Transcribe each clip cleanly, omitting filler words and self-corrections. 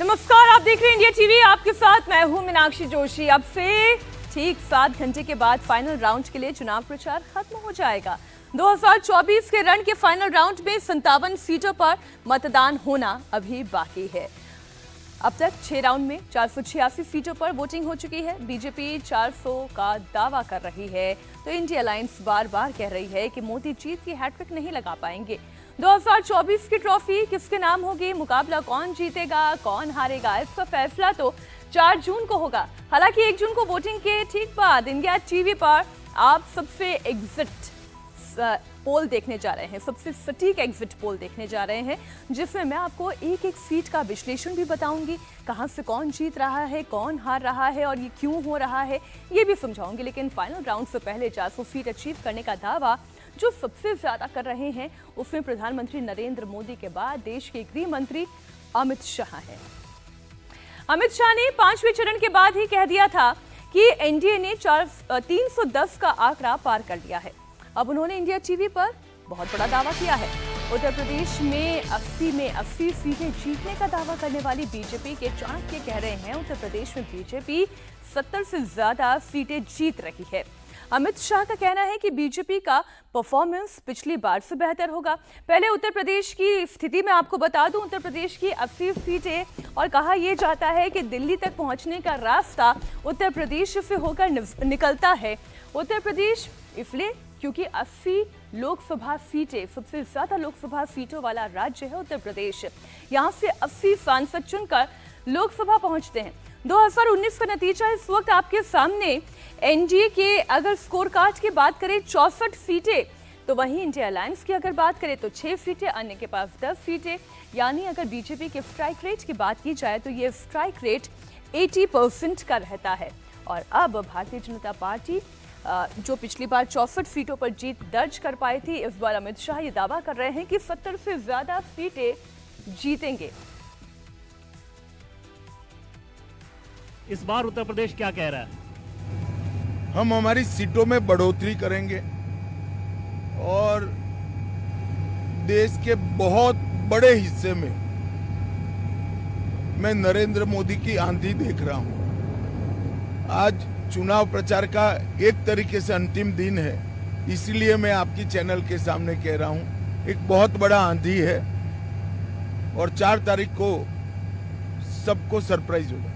नमस्कार, आप देख रहे हैं इंडिया टीवी। आपके साथ मैं हूं मीनाक्षी जोशी। अब से ठीक 7 घंटे के बाद फाइनल राउंड के लिए चुनाव प्रचार खत्म हो जाएगा। 2024 के रण के फाइनल राउंड में 57 सीटों पर मतदान होना अभी बाकी है। अब तक 6 राउंड में 486 सीटों पर वोटिंग हो चुकी है। बीजेपी 400 का दावा कर रही है, तो इंडिया अलायंस बार बार कह रही है कि मोदी जीत की हैट्रिक नहीं लगा पाएंगे। 2024 की ट्रॉफी किसके नाम होगी, मुकाबला कौन जीतेगा कौन हारेगा, इसका फैसला तो 4 जून को होगा। हालांकि 1 जून को वोटिंग के ठीक बाद इंडिया टीवी पर आप सबसे एग्जिट पोल देखने जा रहे हैं, सबसे सटीक एग्जिट पोल देखने जा रहे हैं, जिसमें मैं आपको एक एक सीट का विश्लेषण भी बताऊंगी, कहां से कौन जीत रहा है, कौन हार रहा है और ये क्यों हो रहा है, ये भी समझाऊंगी। लेकिन फाइनल राउंड से पहले 400 सीट अचीव करने का दावा जो सबसे ज्यादा कर रहे हैं, उसमें प्रधानमंत्री नरेंद्र मोदी के बाद देश के गृह मंत्री अमित शाह हैं। अमित शाह ने 5वें चरण के बाद ही कह दिया था कि एनडीए ने 310 का आंकड़ा पार कर लिया है। अब उन्होंने इंडिया टीवी पर बहुत बड़ा दावा किया है। उत्तर प्रदेश में 80 सीटें जीतने का दावा करने वाली बीजेपी के चाणक्य कह रहे हैं, उत्तर प्रदेश में बीजेपी 70 से ज्यादा सीटें जीत रही है। अमित शाह का कहना है कि बीजेपी का परफॉर्मेंस पिछली बार से बेहतर होगा। पहले उत्तर प्रदेश की स्थिति में आपको बता दूं, उत्तर प्रदेश की 80 सीटें और कहा यह जाता है कि दिल्ली तक पहुंचने का रास्ता उत्तर प्रदेश से होकर निकलता है। उत्तर प्रदेश इसलिए क्योंकि 80 लोकसभा सीटें, सबसे ज्यादा लोकसभा सीटों वाला राज्य है उत्तर प्रदेश। यहां से 80 सांसद चुनकर लोकसभा पहुंचते हैं। 2019 का नतीजा इस वक्त आपके सामने। एनडीए के अगर स्कोर कार्ड की बात करें 64 सीटें, तो वहीं इंडिया अलायंस की अगर बात करें तो 6 सीटें, अन्य के पास 10 सीटें। यानी अगर बीजेपी के स्ट्राइक रेट की बात की जाए तो ये स्ट्राइक रेट 80% का रहता है। और अब भारतीय जनता पार्टी जो पिछली बार 64 सीटों पर जीत दर्ज कर पाई थी, इस बार अमित शाह ये दावा कर रहे हैं कि 70 से ज्यादा सीटें जीतेंगे। इस बार उत्तर प्रदेश क्या कह रहा है? हम हमारी सीटों में बढ़ोतरी करेंगे और देश के बहुत बड़े हिस्से में मैं नरेंद्र मोदी की आंधी देख रहा हूं। आज चुनाव प्रचार का एक तरीके से अंतिम दिन है, इसलिए मैं आपकी चैनल के सामने कह रहा हूं, एक बहुत बड़ा आंधी है और 4 तारीख को सबको सरप्राइज होगा।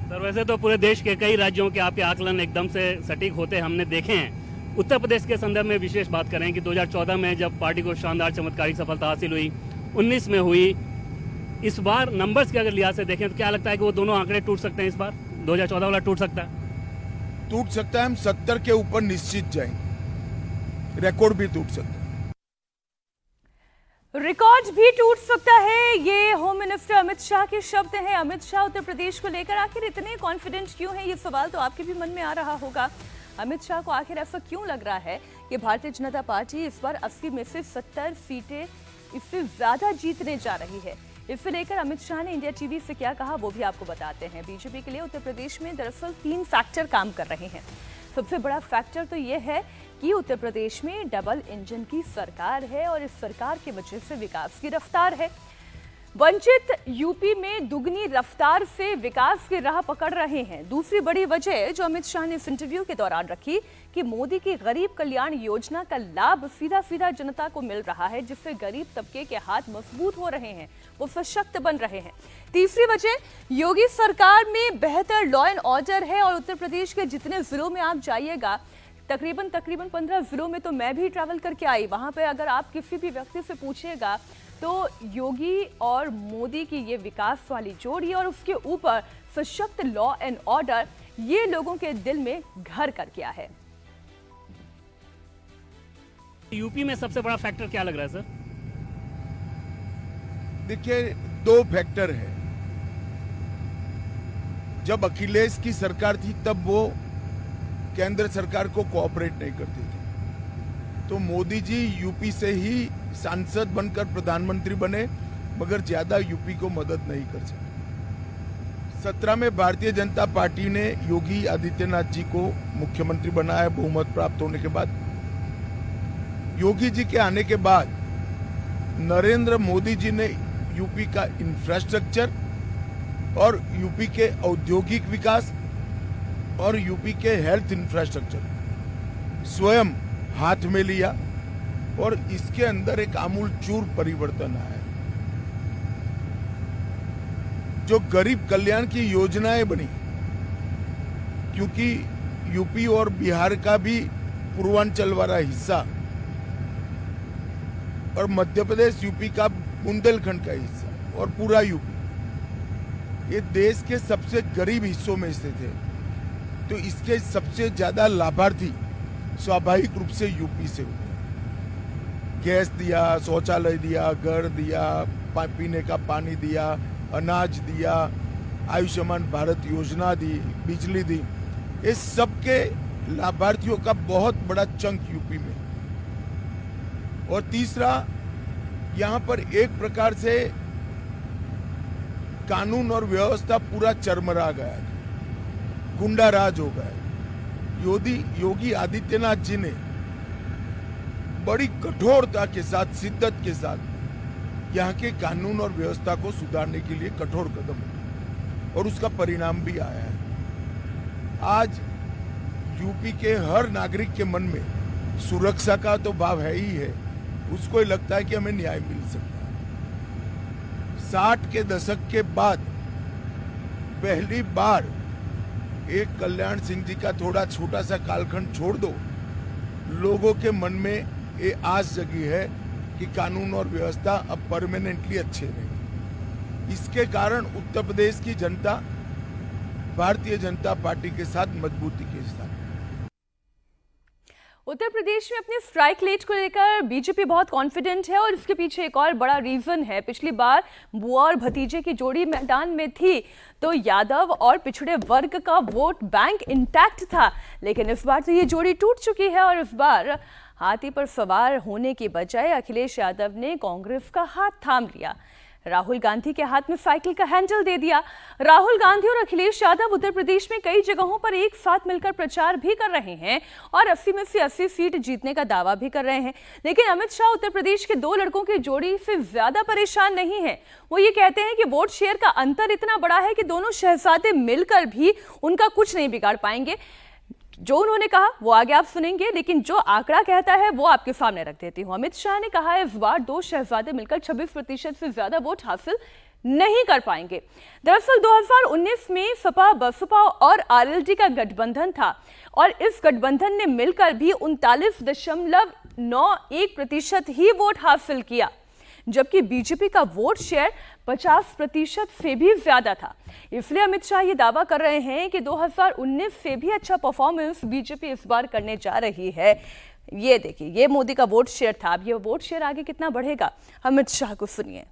सर, वैसे तो पूरे देश के कई राज्यों के आपके आकलन एकदम से सटीक होते हमने देखे हैं। उत्तर प्रदेश के संदर्भ में विशेष बात करें कि 2014 में जब पार्टी को शानदार चमत्कारिक सफलता हासिल हुई, 19 में हुई, इस बार नंबर्स के अगर लिहाज से देखें तो क्या लगता है कि वो दोनों आंकड़े टूट सकते हैं? इस बार 2014 वाला टूट सकता है? टूट सकता है, हम 70 के ऊपर निश्चित जाएंगे, रिकॉर्ड भी टूट सकता है। रिकॉर्ड भी टूट सकता है, ये होम मिनिस्टर अमित शाह के शब्द हैं। अमित शाह उत्तर प्रदेश को लेकर आखिर इतने कॉन्फिडेंट क्यों हैं, ये सवाल तो आपके भी मन में आ रहा होगा। अमित शाह को आखिर ऐसा क्यों लग रहा है कि भारतीय जनता पार्टी इस बार 80 में से 70 सीटें इससे ज्यादा जीतने जा रही है? इससे लेकर अमित शाह ने इंडिया टीवी से क्या कहा वो भी आपको बताते हैं। बीजेपी के लिए उत्तर प्रदेश में दरअसल 3 फैक्टर काम कर रहे हैं। सबसे बड़ा फैक्टर तो ये है कि उत्तर प्रदेश में डबल इंजन की सरकार है और इस सरकार की वजह से विकास की रफ्तार है। वंचित यूपी में दुगनी रफ्तार से विकास की राह पकड़ रहे हैं। दूसरी बड़ी वजह जो अमित शाह ने इस इंटरव्यू के दौरान रखी कि मोदी की गरीब कल्याण योजना का लाभ सीधा सीधा जनता को मिल रहा है, जिससे गरीब तबके के हाथ मजबूत हो रहे हैं, वो सशक्त बन रहे हैं। तीसरी वजह योगी सरकार में बेहतर लॉ एंड ऑर्डर है और उत्तर प्रदेश के जितने जिलों में आप जाइएगा, तकरीबन 15 जिलों में तो मैं भी ट्रैवल करके आई, वहां पे अगर आप किसी भी व्यक्ति से पूछिएगा तो योगी और मोदी की ये विकास वाली जोड़ी और उसके ऊपर सशक्त लॉ एंड ऑर्डर, ये लोगों के दिल में घर कर गया है। यूपी में सबसे बड़ा फैक्टर क्या लग रहा है सर? देखिए, 2 फैक्टर है। जब अखिलेश की सरकार थी तब वो केंद्र सरकार को कोऑपरेट नहीं करती थी, तो मोदी जी यूपी से ही सांसद बनकर प्रधानमंत्री बने, मगर ज्यादा यूपी को मदद नहीं कर सके। 17 में भारतीय जनता पार्टी ने योगी आदित्यनाथ जी को मुख्यमंत्री बनाया बहुमत प्राप्त होने के बाद। योगी जी के आने के बाद नरेंद्र मोदी जी ने यूपी का इंफ्रास्ट्रक्चर और यूपी के औद्योगिक विकास और यूपी के हेल्थ इंफ्रास्ट्रक्चर स्वयं हाथ में लिया और इसके अंदर एक आमूलचूर परिवर्तन आया। जो गरीब कल्याण की योजनाएं बनी, क्योंकि यूपी और बिहार का भी पूर्वांचल वाला हिस्सा और मध्य प्रदेश यूपी का बुंदेलखंड का हिस्सा और पूरा यूपी, ये देश के सबसे गरीब हिस्सों में स्थित है, तो इसके सबसे ज्यादा लाभार्थी स्वाभाविक रूप से यूपी से हुए। गैस दिया, शौचालय दिया, घर दिया, पीने का पानी दिया, अनाज दिया, आयुष्मान भारत योजना दी, बिजली दी, ये सबके लाभार्थियों का बहुत बड़ा चंक यूपी में। और तीसरा, यहाँ पर एक प्रकार से कानून और व्यवस्था पूरा चरमरा गया, गुंडा राज हो गया। योगी आदित्यनाथ जी ने बड़ी कठोरता के साथ, शिद्दत के साथ यहाँ के कानून और व्यवस्था को सुधारने के लिए कठोर कदम उठाए और उसका परिणाम भी आया है। आज यूपी के हर नागरिक के मन में सुरक्षा का तो भाव है ही है, उसको लगता है कि हमें न्याय मिल सकता है। 60 के दशक के बाद पहली बार एक कल्याण सिंह जी का थोड़ा छोटा सा कालखंड छोड़ दो, लोगों के मन में ये आस जगी है कि कानून और व्यवस्था अब परमानेंटली अच्छे रहे। इसके कारण उत्तर प्रदेश की जनता भारतीय जनता पार्टी के साथ मजबूती के साथ। उत्तर प्रदेश में अपने स्ट्राइक रेट को लेकर बीजेपी बहुत कॉन्फिडेंट है और इसके पीछे एक और बड़ा रीजन है। पिछली बार बुआ और भतीजे की जोड़ी मैदान में थी तो यादव और पिछड़े वर्ग का वोट बैंक इंटैक्ट था, लेकिन इस बार तो ये जोड़ी टूट चुकी है और इस बार हाथी पर सवार होने की बजाय अखिलेश यादव ने कांग्रेस का हाथ थाम लिया, राहुल गांधी के हाथ में साइकिल का हैंडल दे दिया। राहुल गांधी और अखिलेश यादव उत्तर प्रदेश में कई जगहों पर एक साथ मिलकर प्रचार भी कर रहे हैं और 80 में से 80 सीट जीतने का दावा भी कर रहे हैं, लेकिन अमित शाह उत्तर प्रदेश के दो लड़कों की जोड़ी से ज्यादा परेशान नहीं है। वो ये कहते हैं कि वोट शेयर का अंतर इतना बड़ा है कि दोनों शहजादे मिलकर भी उनका कुछ नहीं बिगाड़ पाएंगे। जो उन्होंने कहा वो आगे आप सुनेंगे, लेकिन जो आंकड़ा कहता है वो आपके सामने रख देती हूं। अमित शाह ने कहा है इस बार दो शहजादे मिलकर 26% से ज्यादा वोट हासिल नहीं कर पाएंगे। दरअसल 2019 में सपा, बसपा और आरएलडी का गठबंधन था और इस गठबंधन ने मिलकर भी 39.91% ही वोट हासिल किया, जबकि बीजेपी का वोट शेयर 50% से भी ज्यादा था। इसलिए अमित शाह ये दावा कर रहे हैं कि 2019 से भी अच्छा परफॉर्मेंस बीजेपी इस बार करने जा रही है। ये देखिए, ये मोदी का वोट शेयर था, अब ये वोट शेयर आगे कितना बढ़ेगा, अमित शाह को सुनिए।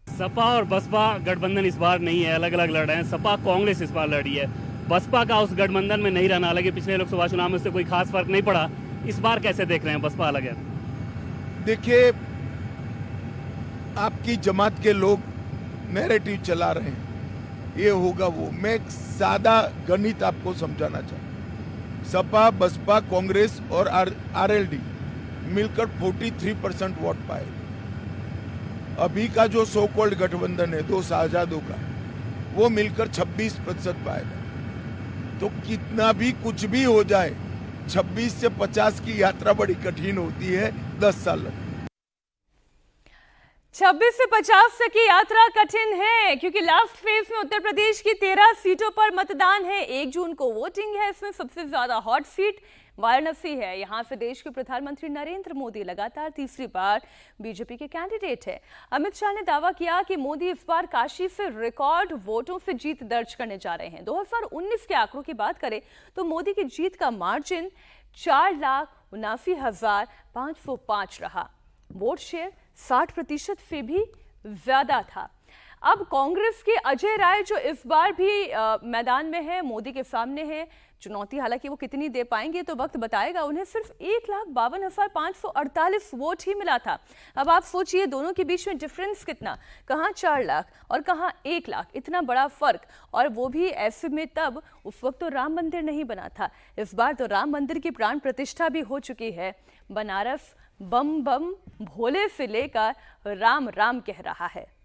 सपा और बसपा गठबंधन इस बार नहीं है, अलग अलग लड़ रहे हैं। सपा कांग्रेस इस बार लड़ी है, बसपा का उस गठबंधन में नहीं रहना, हालांकि पिछले लोकसभा चुनाव में उससे कोई खास फर्क नहीं पड़ा। इस बार कैसे देख रहे हैं, बसपा अलग है? देखिए, आपकी जमात के लोग नैरेटिव चला रहे हैं, ये होगा वो। मैं एक सादा गणित आपको समझाना चाहूँ। सपा, बसपा, कांग्रेस और आरएलडी मिलकर 43% वोट पाए। अभी का जो सो कॉल्ड गठबंधन है दो शहजादों का, वो मिलकर 26% पाएगा। तो कितना भी कुछ भी हो जाए, 26 से 50 की यात्रा बड़ी कठिन होती है, 10 साल लगते हैं। 26 से 50 तक की यात्रा कठिन है क्योंकि लास्ट फेज में उत्तर प्रदेश की 13 सीटों पर मतदान है। 1 जून को वोटिंग है। इसमें सबसे ज्यादा हॉट सीट वाराणसी है। यहां से देश के प्रधानमंत्री नरेंद्र मोदी लगातार तीसरी बार बीजेपी के कैंडिडेट है। अमित शाह ने दावा किया कि मोदी इस बार काशी से रिकॉर्ड वोटों से जीत दर्ज करने जा रहे हैं। 2019 के आंकड़ों की बात करें तो मोदी की जीत का मार्जिन 4,79,505 रहा। वोट शेयर 60% से भी ज्यादा था। अब कांग्रेस के अजय राय जो इस बार भी मैदान में है, मोदी के सामने है। चुनौती हालांकि वो कितनी दे पाएंगे तो वक्त बताएगा। उन्हें सिर्फ 1,52,548 वोट ही मिला था। अब आप सोचिए दोनों के बीच में डिफरेंस कितना, कहां 4 लाख और कहां 1 लाख, इतना बड़ा फर्क। और वो भी ऐसे में तब उस वक्त तो राम मंदिर नहीं बना था। इस बार तो राम मंदिर की प्राण प्रतिष्ठा भी हो चुकी है। बनारस बम बम भोले से लेकर राम राम कह रहा है।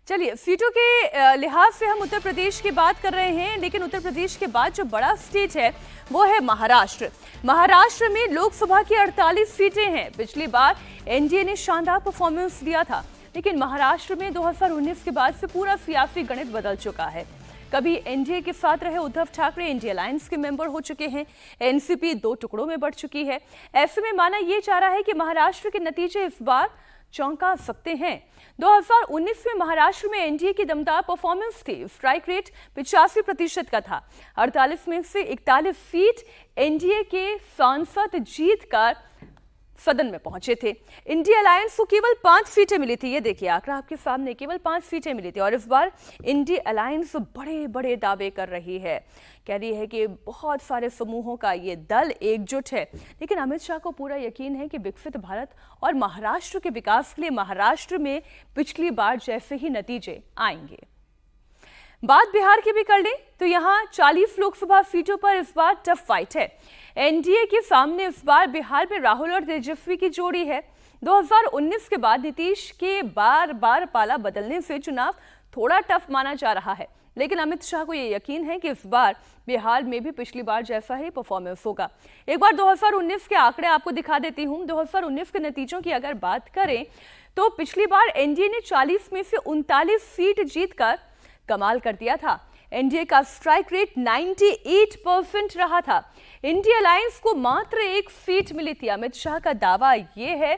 चलिए, सीटों के लिहाज से हम उत्तर प्रदेश की बात कर रहे हैं, लेकिन उत्तर प्रदेश के बाद जो बड़ा स्टेट है वो है महाराष्ट्र। महाराष्ट्र में लोकसभा की 48 सीटें हैं। पिछली बार एनडीए ने शानदार परफॉर्मेंस दिया था, लेकिन महाराष्ट्र में 2019 के बाद से पूरा सियासी गणित बदल चुका है। कभी एनडीए के साथ रहे उद्धव ठाकरे एनडीए अलायंस के मेंबर हो चुके हैं, एनसीपी 2 टुकड़ों में बढ़ चुकी है। ऐसे में माना यह जा रहा है कि महाराष्ट्र के नतीजे इस बार चौंका सकते हैं। 2019 में महाराष्ट्र में एनडीए की दमदार परफॉर्मेंस थी। स्ट्राइक रेट 85% का था। 48 में से 41 सीट एनडीए के सांसद जीतकर सदन में पहुंचे थे। इंडिया अलायंस को केवल 5 सीटें मिली थी। ये देखिए आंकड़ा आपके सामने, केवल 5 सीटें मिली थी। और इस बार इंडिया अलायंस बड़े बड़े दावे कर रही है, कह रही है कि बहुत सारे समूहों का ये दल एकजुट है। लेकिन अमित शाह को पूरा यकीन है कि विकसित भारत और महाराष्ट्र के विकास के लिए महाराष्ट्र में पिछली बार जैसे ही नतीजे आएंगे। बात बिहार की भी कर लें तो यहां 40 लोकसभा सीटों पर इस बार टफ फाइट है। एनडीए के सामने इस बार बिहार में राहुल और तेजस्वी की जोड़ी है। 2019 के बाद नीतीश के बार बार पाला बदलने से चुनाव थोड़ा टफ माना जा रहा है, लेकिन अमित शाह को यह यकीन है कि इस बार बिहार में भी पिछली बार जैसा ही परफॉर्मेंस होगा। एक बार 2019 के आंकड़े आपको दिखा देती हूं। 2019 के नतीजों की अगर बात करें तो पिछली बार एनडीए ने 40 में से 39 सीट जीतकर कमाल कर दिया था। एनडीए का स्ट्राइक रेट 98% रहा था। इंडिया अलायंस को मात्र 1 सीट मिली थी। अमित शाह का दावा यह है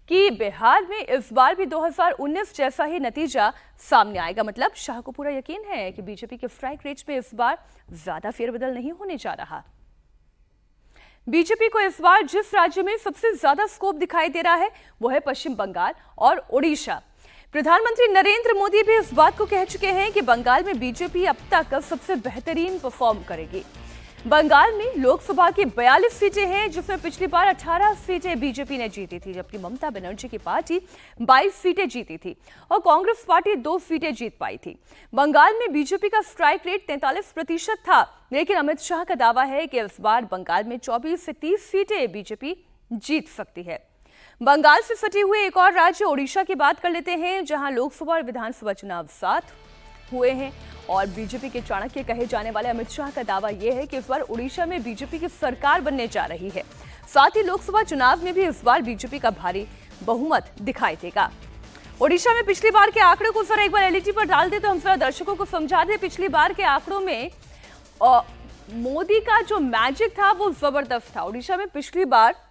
कि बिहार में इस बार भी 2019 जैसा ही नतीजा सामने आएगा। मतलब शाह को पूरा यकीन है कि बीजेपी के स्ट्राइक रेट में इस बार ज्यादा फेरबदल नहीं होने जा रहा। बीजेपी को इस बार जिस राज्य में सबसे ज्यादा स्कोप दिखाई दे रहा है वो है पश्चिम बंगाल और ओडिशा। प्रधानमंत्री नरेंद्र मोदी भी इस बात को कह चुके हैं कि बंगाल में बीजेपी अब तक सबसे बेहतरीन परफॉर्म करेगी। बंगाल में लोकसभा की 42 सीटें हैं, जिसमें पिछली बार 18 सीटें बीजेपी ने जीती थी, जबकि ममता बनर्जी की पार्टी 22 सीटें जीती थी और कांग्रेस पार्टी 2 सीटें जीत पाई थी। बंगाल में बीजेपी का स्ट्राइक रेट 43% था, लेकिन अमित शाह का दावा है कि इस बार बंगाल में 24 से 30 सीटें बीजेपी जीत सकती है। बंगाल से सटे हुए एक और राज्य ओडिशा की बात कर लेते हैं, जहां लोकसभा और विधानसभा चुनाव साथ हुए हैं और बीजेपी के चाणक्य कहे जाने वाले अमित शाह का दावा यह है कि इस बार ओडिशा में बीजेपी की सरकार बनने जा रही है। साथ ही लोकसभा चुनाव में भी इस बार बीजेपी का भारी बहुमत दिखाई देगा। ओडिशा में पिछली बार के आंकड़ों को जरा एक बार एलईडी पर डाल दे तो हम जरा दर्शकों को समझा दें। पिछली बार के आंकड़ों में मोदी का जो मैजिक था वो जबरदस्त था। ओडिशा में पिछली बार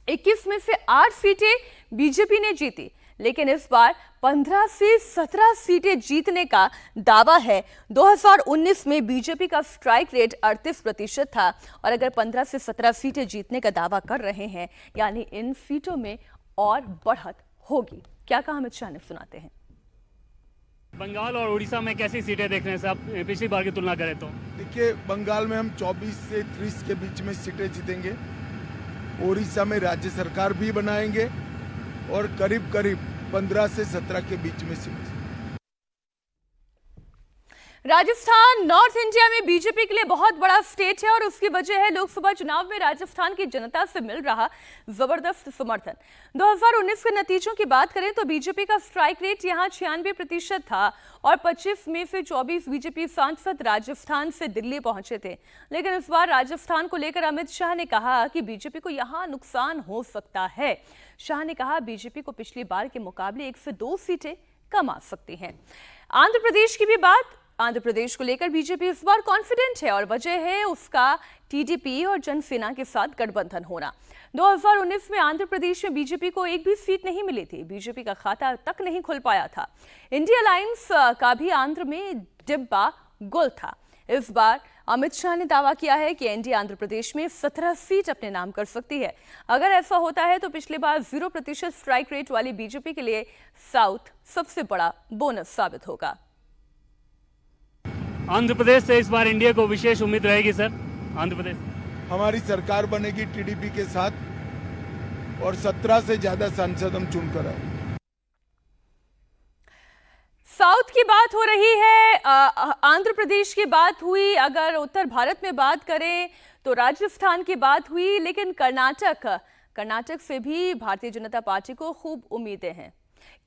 21 में से 8 सीटें बीजेपी ने जीती, लेकिन इस बार 15 से 17 सीटें जीतने का दावा है। 2019 में बीजेपी का स्ट्राइक रेट 38% था और अगर 15 से 17 सीटें जीतने का दावा कर रहे हैं, यानी इन सीटों में और बढ़त होगी। क्या कहा अमित शाह ने, सुनाते हैं। बंगाल और उड़ीसा में कैसी सीटें देख रहे हैं साहब, पिछली बार की तुलना करें तो? देखिए, बंगाल में हम 24 से 30 के बीच में सीटें जीतेंगे। ओडिशा में राज्य सरकार भी बनाएंगे और करीब करीब 15 से 17 के बीच में सीट। राजस्थान नॉर्थ इंडिया में बीजेपी के लिए बहुत बड़ा स्टेट है और उसकी वजह है लोकसभा चुनाव में राजस्थान की जनता से मिल रहा जबरदस्त समर्थन। 2019 के नतीजों की बात करें तो बीजेपी का स्ट्राइक रेट यहां 96% था और 25 में से 24 बीजेपी सांसद राजस्थान से दिल्ली पहुंचे थे। लेकिन इस बार राजस्थान को लेकर अमित शाह ने कहा कि बीजेपी को यहां नुकसान हो सकता है। शाह ने कहा बीजेपी को पिछली बार के मुकाबले 1 से 2 सीटें कम आ सकती हैं। आंध्र प्रदेश की भी बात, आंध्र प्रदेश को लेकर बीजेपी इस बार कॉन्फिडेंट है और वजह है उसका टीडीपी और जनसेना के साथ गठबंधन होना। 2019 में आंध्र प्रदेश में बीजेपी को एक भी सीट नहीं मिली थी। बीजेपी का खाता तक नहीं खुल पाया था। इंडिया अलायंस का भी आंध्र में डिब्बा गुल था। इस बार अमित शाह ने दावा किया है कि एनडीए आंध्र प्रदेश में 17 सीट अपने नाम कर सकती है। अगर ऐसा होता है तो पिछली बार 0% स्ट्राइक रेट वाली बीजेपी के लिए साउथ सबसे बड़ा बोनस साबित होगा। आंध्र प्रदेश से इस बार इंडिया को विशेष उम्मीद रहेगी सर? आंध्र प्रदेश हमारी सरकार बनेगी टीडीपी के साथ और 17 से ज्यादा सांसद हम चुनकर आए। साउथ की बात हो रही है, आंध्र प्रदेश की बात हुई, अगर उत्तर भारत में बात करें तो राजस्थान की बात हुई, लेकिन कर्नाटक से भी भारतीय जनता पार्टी को खूब उम्मीदें हैं।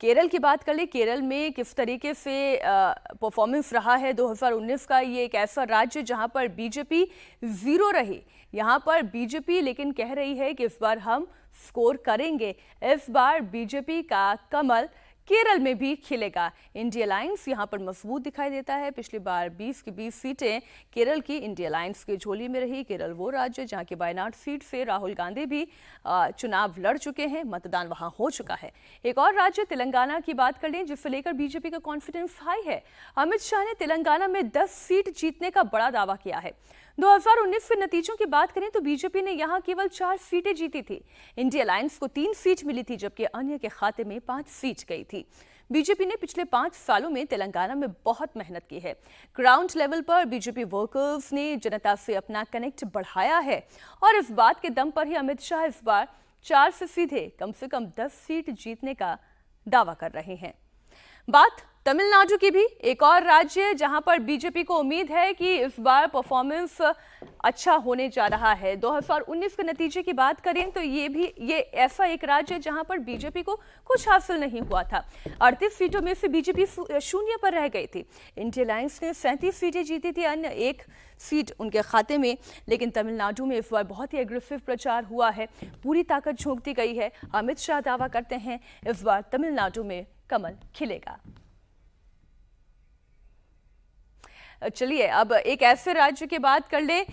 केरल की बात कर ले, केरल में किस तरीके से परफॉर्मेंस रहा है 2019 का। ये एक ऐसा राज्य जहां पर बीजेपी जीरो रही। यहां पर बीजेपी लेकिन कह रही है कि इस बार हम स्कोर करेंगे। इस बार बीजेपी का कमल केरल में भी खिलेगा। इंडिया अलायंस यहां पर मजबूत दिखाई देता है। पिछली बार 20 की 20 सीटें केरल की इंडिया अलायंस की झोली में रही। केरल वो राज्य जहां की वायनाड सीट से राहुल गांधी भी चुनाव लड़ चुके हैं, मतदान वहां हो चुका है। एक और राज्य तेलंगाना की बात कर लें, जिससे लेकर बीजेपी का कॉन्फिडेंस हाई है। अमित शाह ने तेलंगाना में 10 सीट जीतने का बड़ा दावा किया है। 2019 के नतीजों की बात करें तो बीजेपी ने यहां केवल 4 सीटें जीती थी। इंडिया अलायंस को 3 सीट मिली थी, जबकि अन्य के खाते में 5 सीट गई थी। बीजेपी ने पिछले 5 सालों में तेलंगाना में बहुत मेहनत की है। ग्राउंड लेवल पर बीजेपी वर्कर्स ने जनता से अपना कनेक्ट बढ़ाया है और इस बात के दम पर ही अमित शाह इस बार 4 से सीधे कम से कम 10 सीट जीतने का दावा कर रहे हैं। बात तमिलनाडु की भी, एक और राज्य जहां पर बीजेपी को उम्मीद है कि इस बार परफॉर्मेंस अच्छा होने जा रहा है। 2019 के नतीजे की बात करें तो ये ऐसा एक राज्य है जहां पर बीजेपी को कुछ हासिल नहीं हुआ था। 38 सीटों में से बीजेपी शून्य पर रह गई थी। इंडिया अलायंस ने 37 सीटें जीती थी, अन्य 1 सीट उनके खाते में। लेकिन तमिलनाडु में इस बार बहुत ही एग्रेसिव प्रचार हुआ है, पूरी ताकत झोंक दी गई है। अमित शाह दावा करते हैं इस बार तमिलनाडु में कमल खिलेगा। चलिए अब एक ऐसे राज्य की बात कर ले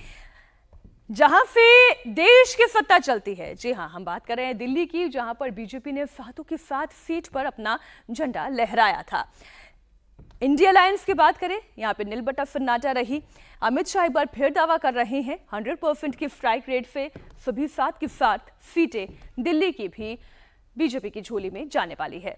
जहां से देश की सत्ता चलती है। जी हां, हम बात कर रहे हैं दिल्ली की, जहां पर बीजेपी ने 7 की 7 सीट पर अपना झंडा लहराया था। इंडिया अलायंस की बात करें, यहां पे नीलबट्टा सन्नाटा रही। अमित शाह एक बार फिर दावा कर रहे हैं 100% की स्ट्राइक रेट से सभी 7 की 7 सीटें दिल्ली की भी बीजेपी की झोली में जाने वाली है।